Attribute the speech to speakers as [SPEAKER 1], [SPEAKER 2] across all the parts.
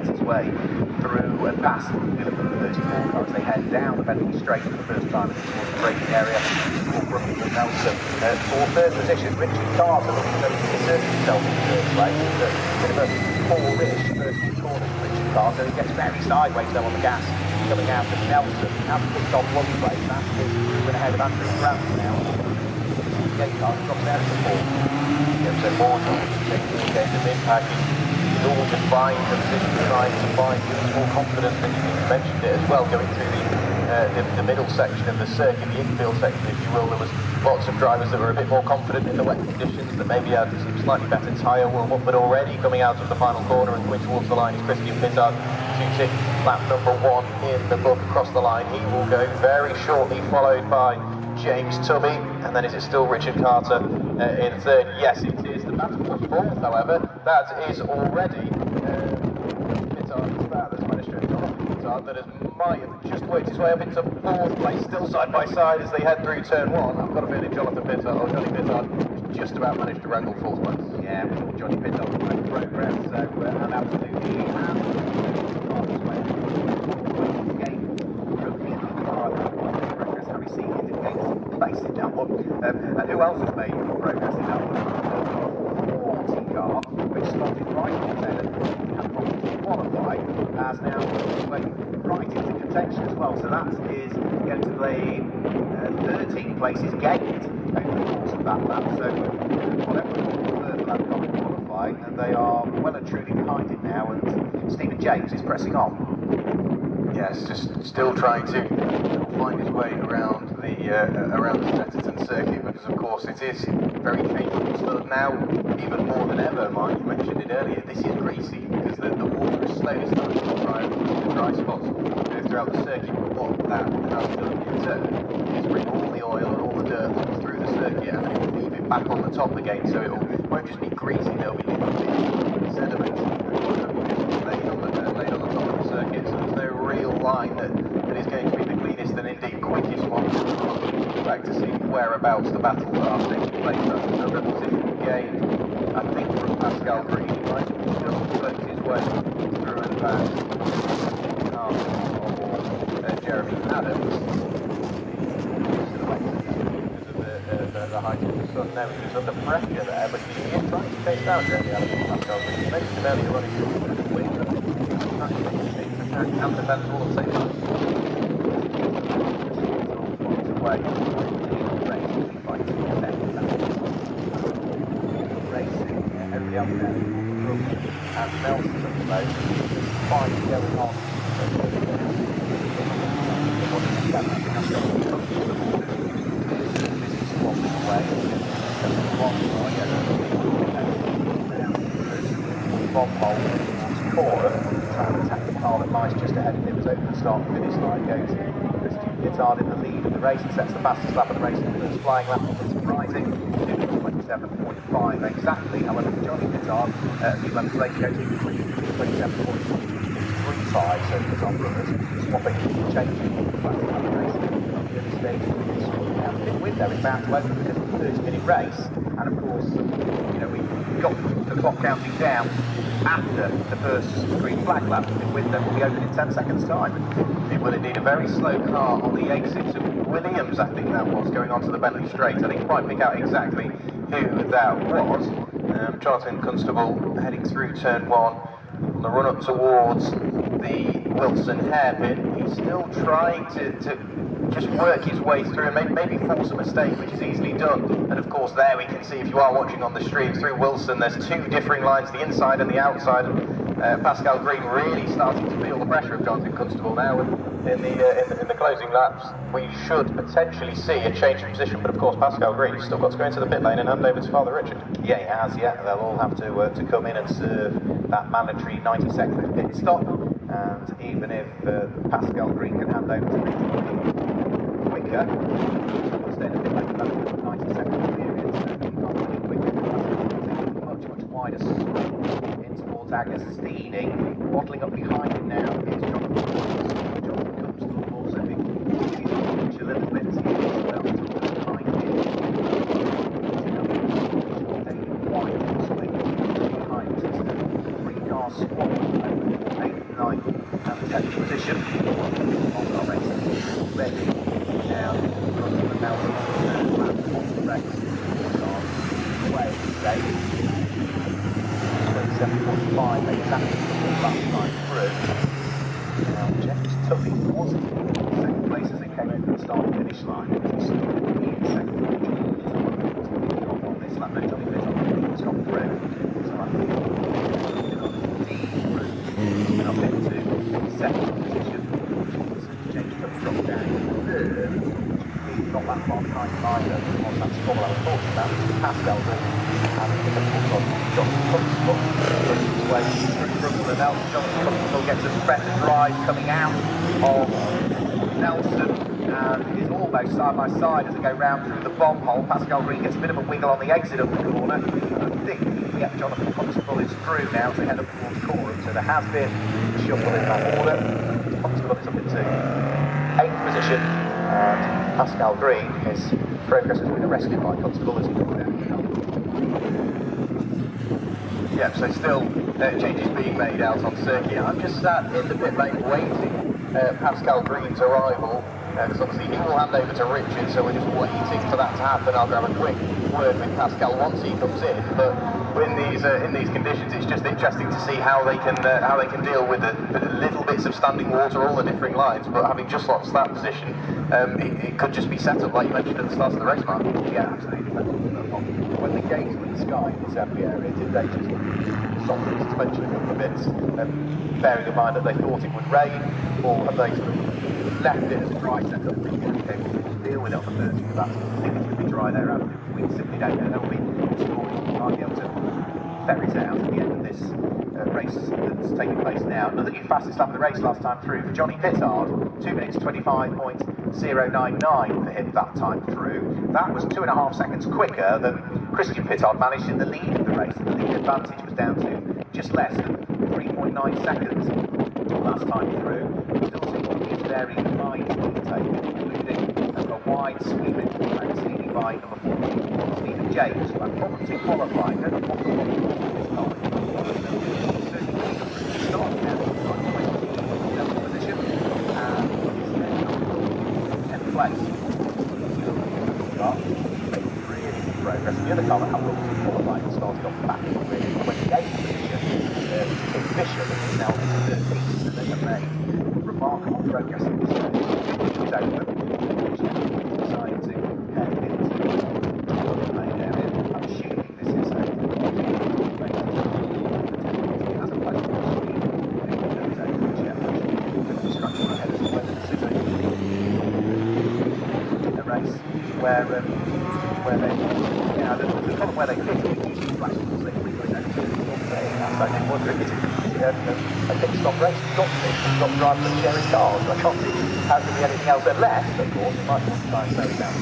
[SPEAKER 1] makes its way through and past the 34 car as they head down the Bentley Straight for the first time towards the braking area. Nelson for third position. Richard Carter looking to insert himself in third place. It's a bit of a four-ish first few corners for Richard Carter. He gets very sideways though on the gas. Coming out of Nelson. Has picked off one place. That is moving ahead of Andrew Grant now. Gate car drops out to fourth.
[SPEAKER 2] So more taking the game of impact. He's all just buying the position, trying to find more confidence, and you mentioned it as well, going through the middle section of the circuit, the infield section, if you will. There was lots of drivers that were a bit more confident in the wet conditions, that maybe had some slightly better tyre warm-up, but already coming out of the final corner and coming towards the line is Christian Pittard to tick lap number 1 in the book across the line. He will go very shortly, followed by James Tubby, and then is it still Richard Carter in third? Yes, it is. The battle for fourth, however, that is already Pittard's that's managed to Pittard that might have just worked his way up into fourth place, still side by side as they head through turn 1. I've got a feeling Johnny Pittard just about managed to wrangle fourth place.
[SPEAKER 1] Yeah, we thought Johnny Pittard was making progress, so and absolutely and who else has made progress in that one? 40 car, which started right in the tail and probably qualified, has now went right into contention as well. So that is going to the 13 places gained over the course of that lap. So whatever third lap got qualified, and they are well and truly behind it now, and Stephen James is pressing on.
[SPEAKER 2] Yes, just still trying to find his way around the Snetterton circuit, because of course it is very changeable stuff now, even more than ever. Mike, you mentioned it earlier, this is greasy because the water is slowly starting to dry in the dry spots throughout the circuit. What that has done is bring all the oil and all the dirt through the circuit and it will leave it back on the top again, so it won't just be greasy, there'll be sediment laid on the top of the circuit, so there's no real line that is going to be the cleanest and indeed quickest one. Back to see whereabouts the battles are taking place. That's another position gained, I think, from Pascal Green. He might just work his way through and past Jeremy Adams. Because of the height of the sun now, he was under pressure there, but he is trying to chase down Jeremy Adams and Pascal Green. He mentioned him earlier on, he's going to win, but he's trying to attack and defend all at the same time. Way racing, everybody else there, and Nelson at the moment, fight going on. Bob Hole towards Cora, trying to attack the car that lies just ahead of him as over the start and finish line goes. Christian Pittard in the lead of the race and sets the fastest lap of the race in the first flying lap, surprising, 27.5 exactly. However, Johnny Pittard, a few laps later goes to 27.35, so Pittard brothers swapping, changing the fastest lap of the race on the early stage. Now, the big window is bound to open because it's a 30-minute race, and of course, we got the clock counting down after the first green flag lap. The window will be open in 10 seconds time. It will indeed. A very slow car on the exit of Williams, I think that was, going onto the Bentley Straight. I didn't quite pick out exactly who that was. Jonathan Constable heading through turn 1 on the run up towards the Wilson hairpin. He's still trying to just work his way through and maybe force a mistake, which is easily done. And of course there we can see, if you are watching on the stream through Wilson, there's two differing lines, the inside and the outside. Pascal Green really starting to feel the pressure of Jonathan Constable now. In the closing laps, we should potentially see a change of position, but of course Pascal Green has still got to go into the pit lane and hand over to Father Richard.
[SPEAKER 1] Yeah, he has, yeah. They'll all have to come in and serve that mandatory 90-second pit stop, and even if Pascal Green can hand over to Richard quicker, he'll stay in the pit lane for that 90-second period, so he can't really quicker. Much wider sweep in towards Agostini. Bottling up behind him now is Jonathan Constable, also being a little bit behind him. David White also behind him. Three cars squad over 8
[SPEAKER 2] position on our race. Ready now, run to the Nelson third lap of the race. Way today. 27.5 exactly last time through. Now James Tuffy was in second place as they came over the start finish line. He's in second place. On this lap, no Johnny Pittock has gone through. So I think he's on D route. He's been up into second position. So James Tuffy dropped down to third. He's not that far behind either on that squabble I was talking about. Pascal and the on John Constable pushing his way through Brooklyn. Nelson. John Constable gets a better drive coming out of Nelson and is almost side by side as they go round through the bomb hole. Pascal Green gets a bit of a wiggle on the exit of the corner. I think, yeah, Jonathan Constable is through now as they head up towards Coram. So there has been a shuffle in that order. Constable is up into 8th position. And Pascal Green, his progress has been arrested by Constable as he comes down.
[SPEAKER 3] Yeah, so still changes being made out on circuit. I'm just sat in the pit lane waiting Pascal Green's arrival, because obviously he will hand over to Richard, so we're just waiting for that to happen. I'll grab a quick word with Pascal once he comes in, but in these conditions it's just interesting to see how they can deal with the little bits of standing water, all the differing lines, but having just lost that position, it could just be set up like you mentioned at the start of the race, Mark.
[SPEAKER 2] Yeah, absolutely. When the gates were in the sky in this area, did they just soften the suspension a couple of bits, bearing in mind that they thought it would rain, or have they sort of left it as a dry setup and been able to deal with it on the first? Because that's the thing, it's going to be dry there after. We simply don't know. There'll be storms we might be able to ferret out at the end of this race that's taking place now. Another new fastest lap of the race last time through for Johnny Pittard, 2 minutes 25.099 for him that time through. That was 2.5 seconds quicker than Christian Pittard managed in the lead of the race. The lead advantage was down to just less than 3.9 seconds last time through. Still see what is very fine intake, including a wide sweeping race leading by number 4, Stephen James, who had problems in qualifying. Don't know what's going on this time. Starting out in 27th position and is 10th place. Really good progress. The other car that had problems in qualifying started off the back in 28th position. It's Bishop is now in 13th, and they have made remarkable progress in this race. It's over. Decided to head into the main area. I'm assuming this is a where they, the column where they fit it, usually flash because they really go down to the outside. I'm wondering, is it a pit stop race? It's got to be. It's got drivers and sharing cars. I can't see how it could be anything else unless, of course, you might want to try and slow it down.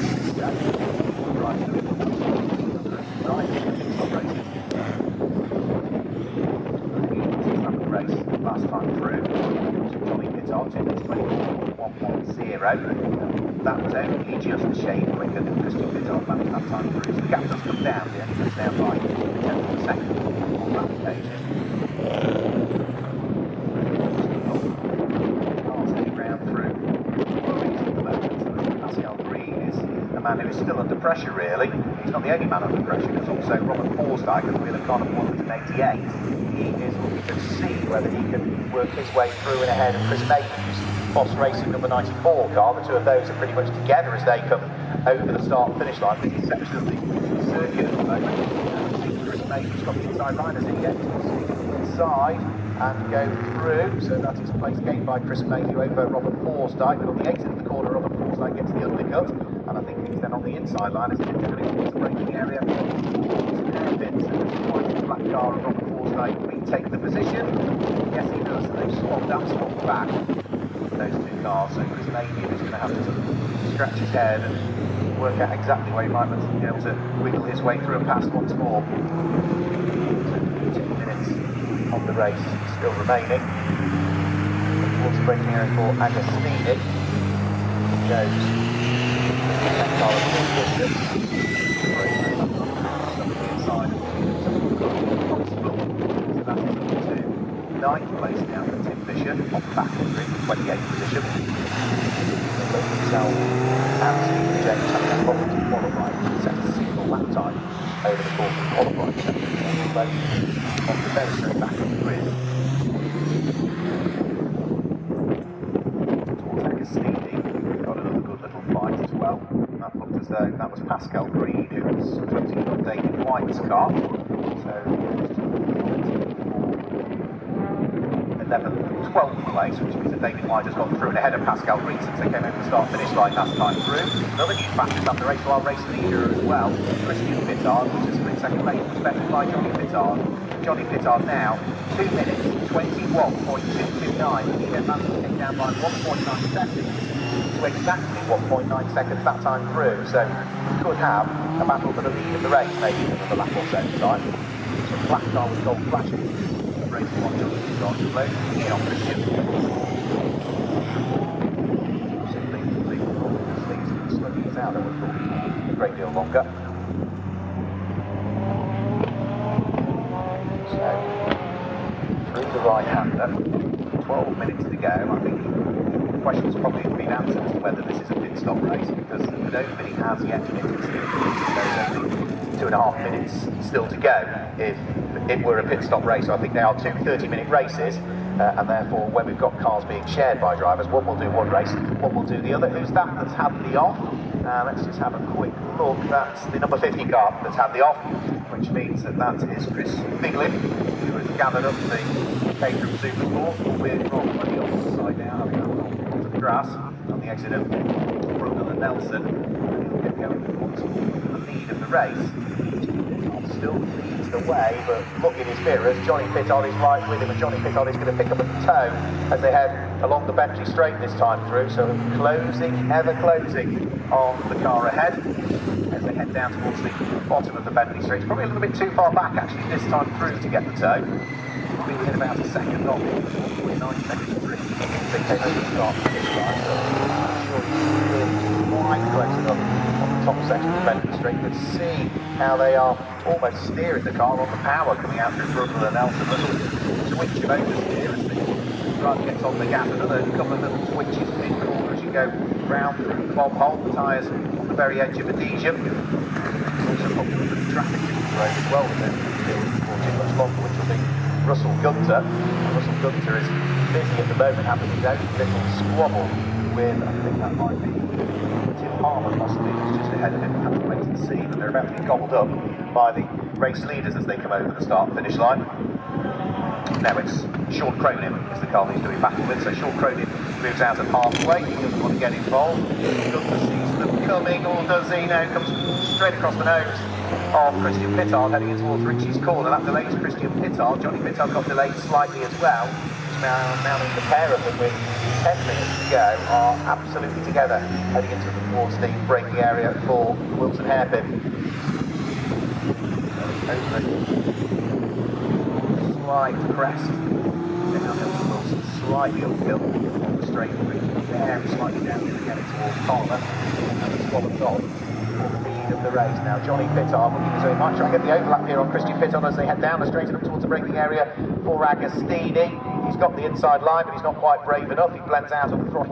[SPEAKER 2] Race last time through. Johnny Pittard, 1.10. That was only just a shade quicker than Christian Pittard managed that time through. So the gap does come down. The only comes down by 10th of a second on that occasion. Cars heading round through. Pascal Green is a man who is still under pressure, really. He's not the only man under pressure. There's also Robert Forsdyke at the wheel of car number 188. He is looking to see whether he can work his way through and ahead of Chris Mayhew's Boss Racing number 94 car. The two of those are pretty much together as they come over the start finish line. This is section of the circuit at the moment. Chris Mayhew's got the inside line as he gets inside and go through. So that is a place gained by Chris Mayhew over Robert Forsdyke. But on the exit of the corner, Robert Forsdyke gets the undercut. And I think he's then on the inside line as he gets going towards the braking area. The black car of Robert Forsdyke retake the position. Yes, he does. So they've swapped up, swapped back. Those two cars, so Chris Mayhew is going to have to scratch his head and work out exactly where he might be able to wiggle his way through and past once more. 2 minutes on the race still remaining. Towards the braking area for Agostini. Goes that car of the distance. Inside of the so that is up to 9th place now for Tim Fisher on the back of the grid, 28th position. Both himself and Stephen James having a problem to qualify, set a single lap time over the course of qualifying session. Both on the very straight back of the grid. Got another good little fight as well. That looked as though that was Pascal Green who was closing up David White's car. So 11th and 12th place, which means that David White has gone through and ahead of Pascal Green since they came over the start-finish line last time through. Another new fact is after race to our race leader as well, Christian Pittard, which is split second place, was betted by Johnny Pittard. Johnny Pittard now 2 minutes 21.229. He gets that came down by 1.9 seconds to exactly 1.9 seconds that time through. So we could have a battle for the lead of the race, maybe another lap or so time. So black car with gold flashing. Race 1 Johnny Pittard closing in on Christian. Simply the sluggies out, that would have a great deal longer. Through the right-hander, 12 minutes to go. I think the question's probably been answered as to whether this is a pit stop race, because nobody has yet pitted. There's only 2.5 minutes still to go if it were a pit stop race. So I think they are 2 30-minute races, and therefore when we've got cars being shared by drivers, one will do one race, one will do the other. Who's that that's had the off? Let's just have a quick look. That's the number 50 car that's had the off, which means that is Chris Biglin, who has gathered up the Caterham Supersport with Rob on the opposite side now, having a look onto the grass on the exit of Brundle and Nelson. And he'll get going towards the lead of the race. Still leads the way, but look in his mirrors, Johnny Pittard is right with him, and Johnny Pittard is going to pick up at the toe as they head along the Bentley Straight this time through. So closing, ever closing on the car ahead as they head down towards the bottom of the Bentley Straight. It's probably a little bit too far back actually this time through to get the toe. Probably within about a second off, 1.9 seconds through. They came over the start this time, so I'm sure he's really quite close enough on the top section of the Bentley Straight. You can see how they are almost steering the car on the power coming out through Brundle and Nelson. Little switch of oversteer as the driver gets on the gas. Another couple of little switches in corner as you go round through the bob hole. The tyres on the very edge of Adhesion. Also probably a bit of traffic in the road as well, with them for too much longer, which will be Russell Gunter. And Russell Gunter is busy at the moment having his own little squabble with, I think that might be Tim Harmer possibly, who's just ahead of him. We'll have to wait and see, but they're about to be gobbled up by the race leaders as they come over the start-finish line. Now it's Sean Cronin is the car he's doing battle with, so Sean Cronin moves out at halfway. He doesn't want to get involved. Gunter sees them coming, or does he? No, comes straight across the nose of Christian Pittard heading in towards Richie's corner. That delays Christian Pittard. Johnny Pittard got delayed slightly as well. Now the pair of them with 10 minutes to go are absolutely together heading into towards the braking area for Wilson Hairpin. Slight crest downhill to Wilson, slightly uphill on the straight, very slightly downhill to get it towards Palmer, and the Swallows on for the lead of the race. Now Johnny Pittard looking as though he might try and get the overlap here on Christian Pittard as they head down the straight and up towards the braking area for Agostini. He's got the inside line, but he's not quite brave enough. He blends out of the throttle